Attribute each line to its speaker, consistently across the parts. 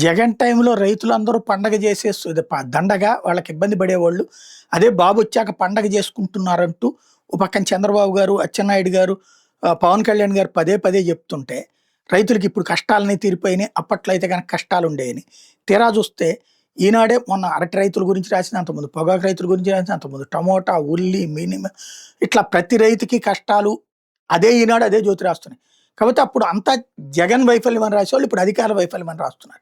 Speaker 1: జగన్ టైంలో రైతులందరూ పండగ చేసేస్తూ ఇది దండగా వాళ్ళకి ఇబ్బంది పడేవాళ్ళు. అదే బాబొచ్చాక పండగ చేసుకుంటున్నారంటూ ఓ పక్కన చంద్రబాబు గారు, అచ్చెన్నాయుడు గారు, పవన్ కళ్యాణ్ గారు పదే పదే చెప్తుంటే, రైతులకి ఇప్పుడు కష్టాలన్నీ తీరిపోయినాయి. అప్పట్లో అయితే గనక కష్టాలుండేయని. తీరా చూస్తే ఈనాడే మొన్న అరటి రైతుల గురించి రాసింది, అంతకుముందు పొగాకు రైతుల గురించి రాసింది, అంతకుముందు టమోటా, ఉల్లి, ఇట్లా ప్రతి రైతుకి కష్టాలు అదే ఈనాడు, అదే జ్యోతి రాస్తున్నాయి. కాపోతే అప్పుడు అంతా జగన్ వైఫల్యం అని రాసేవాళ్ళు, ఇప్పుడు అధికార వైఫల్యం అని రాస్తున్నారు.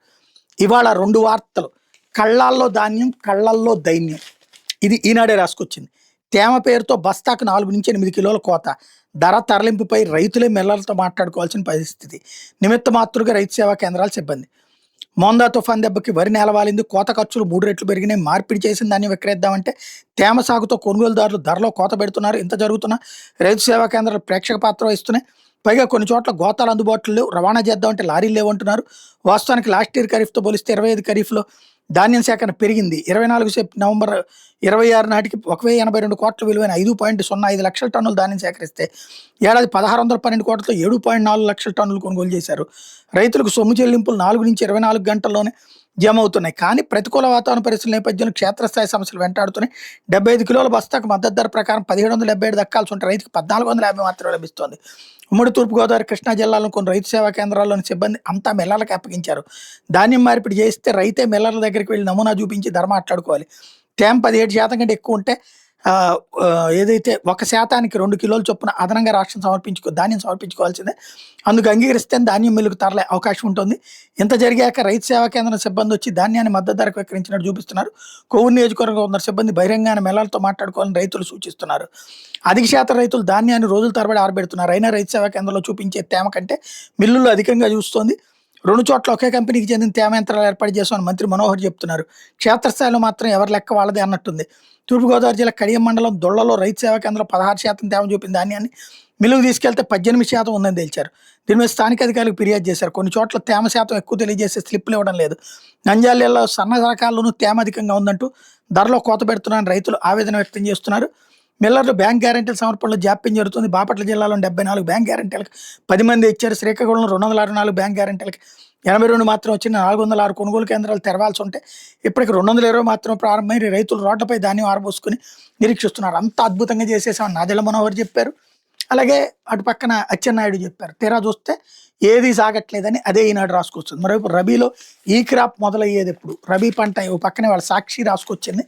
Speaker 1: ఇవాళ 2 వార్తలు. కళ్ళాల్లో ధాన్యం, కళ్ళల్లో దైన్యం. ఇది ఈనాడే రాసుకొచ్చింది. తేమ పేరుతో బస్తాకు 4-8 కిలోల కోత. ధర తరలింపుపై రైతులే మిల్లర్లతో మాట్లాడుకోవాల్సిన పరిస్థితి. నిమిత్త మాతృగా రైతు సేవా కేంద్రాల సిబ్బంది. మోందా తుఫాన్ దెబ్బకి వరి నేలవాలింది. కోత ఖర్చులు 3 రెట్లు పెరిగినాయి. మార్పిడి చేసిన దాన్ని విక్రయిద్దామంటే తేమ సాగుతో కొనుగోలుదారులు ధరలో కోత పెడుతున్నారు. ఇంత జరుగుతున్నా రైతు సేవా కేంద్రాలు ప్రేక్షక పాత్ర వహిస్తున్నాయి. పైగా కొన్ని చోట్ల గోతాలు అందుబాటులో లేవు. రవాణా చేద్దామంటే లారీలు లేవంటున్నారు. వాస్తవానికి లాస్ట్ ఇయర్ ఖరీఫ్తో పోలిస్తే 25 ఖరీఫ్లో ధాన్యం సేకరణ పెరిగింది. 24 నవంబర్ 26 నాటికి 1082 కోట్ల విలువైన 5.05 లక్షల టన్నులు ధాన్యం సేకరిస్తే ఏడాది 1612 కోట్లతో 7.4 లక్షల టన్నులు కొనుగోలు చేశారు. రైతులకు సొమ్ము చెల్లింపులు 4-24 గంటల్లోనే జమ అవుతున్నాయి. కానీ ప్రతికూల వాతావరణ పరిస్థితుల నేపథ్యంలో క్షేత్రస్థాయి సమస్యలు వెంటాడుతున్నాయి. 75 కిలోల బస్తాకు మద్దతు ధర ప్రకారం 1777 దక్కాల్సి ఉంటే రైతుకు 1450 మాత్రమే లభిస్తోంది. ఉమ్మడి తూర్పుగోదావరి, కృష్ణా జిల్లాలో కొన్ని రైతు సేవా కేంద్రాల్లోని సిబ్బంది అంతా మిల్లర్లకు అప్పగించారు. ధాన్యం మార్పిడి చేస్తే రైతే మిల్లర్ల దగ్గరికి వెళ్ళి నమూనా చూపించి ధర మాట్లాడుకోవాలి. తేమ 17% కంటే ఎక్కువ ఉంటే ఏదైతే 1% 2 కిలోల చొప్పున అదనంగా రాష్ట్రం ధాన్యం సమర్పించుకోవాల్సిందే. అందుకు అంగీకరిస్తే ధాన్యం మిల్లుకు తరలే అవకాశం ఉంటుంది. ఇంత జరిగాక రైతు సేవా కేంద్రం సిబ్బంది వచ్చి ధాన్యాన్ని మద్దతు ధరకు విక్రయించినట్టు చూపిస్తున్నారు. కొవ్వూరు నియోజకవర్గంలో ఉన్న సిబ్బంది బహిరంగానే మిల్లర్లతో మాట్లాడుకోవాలని రైతులు సూచిస్తున్నారు. అధిక శాతం రైతులు ధాన్యాన్ని రోజుల తరబడి ఆరబెడుతున్నారు. అయినా రైతు సేవా కేంద్రంలో చూపించే తేమ కంటే మిల్లుల్లో అధికంగా చూస్తోంది. 2 చోట్ల ఒకే కంపెనీకి చెందిన తేమ యంత్రాలు ఏర్పాటు చేస్తామని మంత్రి మనోహర్ చెప్తున్నారు. క్షేత్రస్థాయిలో మాత్రం ఎవరి లెక్క వాళ్ళదే అన్నట్టుంది. తూర్పుగోదావరి జిల్లా కడియం మండలం దొళ్లలో రైతు సేవా కేంద్రంలో 16% తేమ చూపిన ధాన్యాన్ని మిల్లుకు తీసుకెళ్తే 18% ఉందని తేల్చారు. దీని మీద స్థానిక అధికారులకు ఫిర్యాదు చేశారు. కొన్ని చోట్ల తేమ శాతం ఎక్కువ తెలియజేసే స్లిప్లు ఇవ్వడం లేదు. నంద్యాలలో సన్న రకాల్లోనూ తేమ అధికంగా ఉందంటూ ధరలో కోత పెడుతున్నారని రైతులు ఆవేదన వ్యక్తం చేస్తున్నారు. మిల్లర్లు బ్యాంక్ గ్యారెంటీల సమర్పణలో జాప్యం జరుగుతుంది. బాపట్ల జిల్లాలో 74 బ్యాంక్ గ్యారెంటీలకు 10 మంది ఇచ్చారు. శ్రీకాకుళంలో 264 బ్యాంక్ గ్యారెంటీలకు 82 మాత్రం వచ్చిన 406 కొనుగోలు కేంద్రాలు తెరవాల్సి ఉంటే ఇప్పటికి 220 మాత్రం ప్రారంభమై రైతులు రోడ్లపై ధాన్యం ఆరబోసుకుని నిరీక్షిస్తున్నారు. అంత అద్భుతంగా చేసేసామని నాదెళ్ల మనోహర్ చెప్పారు. అలాగే అటు పక్కన అచ్చెన్నాయుడు చెప్పారు. తీరా చూస్తే ఏది సాగట్లేదని అదే ఈనాడు రాసుకొస్తుంది. మరోవైపు రబీలో ఈ క్రాప్ మొదలయ్యేది ఎప్పుడు, రబీ పంట ఓ పక్కనే వాళ్ళ సాక్షి రాసుకొచ్చింది.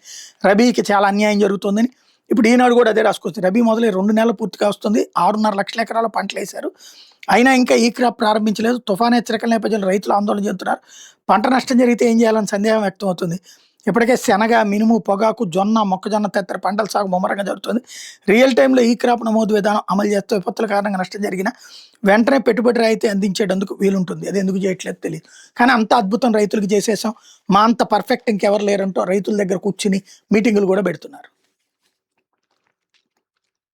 Speaker 1: రబీకి చాలా అన్యాయం జరుగుతుందని. ఇప్పుడు ఈనాడు కూడా అదే రాసుకొస్తుంది. రబీ మొదలై 2 నెలలు పూర్తిగా వస్తుంది. 6.5 లక్షల ఎకరాల పంటలు వేశారు. అయినా ఇంకా ఈ క్రాప్ ప్రారంభించలేదు. తుఫాను హెచ్చరికల నేపథ్యంలో రైతులు ఆందోళన చెందుతున్నారు. పంట నష్టం జరిగితే ఏం చేయాలని సందేహం వ్యక్తం అవుతుంది. ఇప్పటికే శనగ, మినుము, పొగాకు, జొన్న, మొక్కజొన్న తదితర పంటల సాగు ముమ్మరంగా జరుగుతుంది. రియల్ టైంలో ఈ క్రాప్ నమోదు విధానం అమలు చేస్తే విపత్తుల కారణంగా నష్టం జరిగిన వెంటనే పెట్టుబడి రాయితీ అందించేటందుకు వీలుంటుంది. అది ఎందుకు చేయట్లేదు తెలియదు. కానీ అంత అద్భుతం రైతులకు చేసేసాం, మా అంత పర్ఫెక్ట్ ఇంకెవరు లేరంటూ రైతుల దగ్గర కూర్చుని మీటింగులు కూడా పెడుతున్నారు.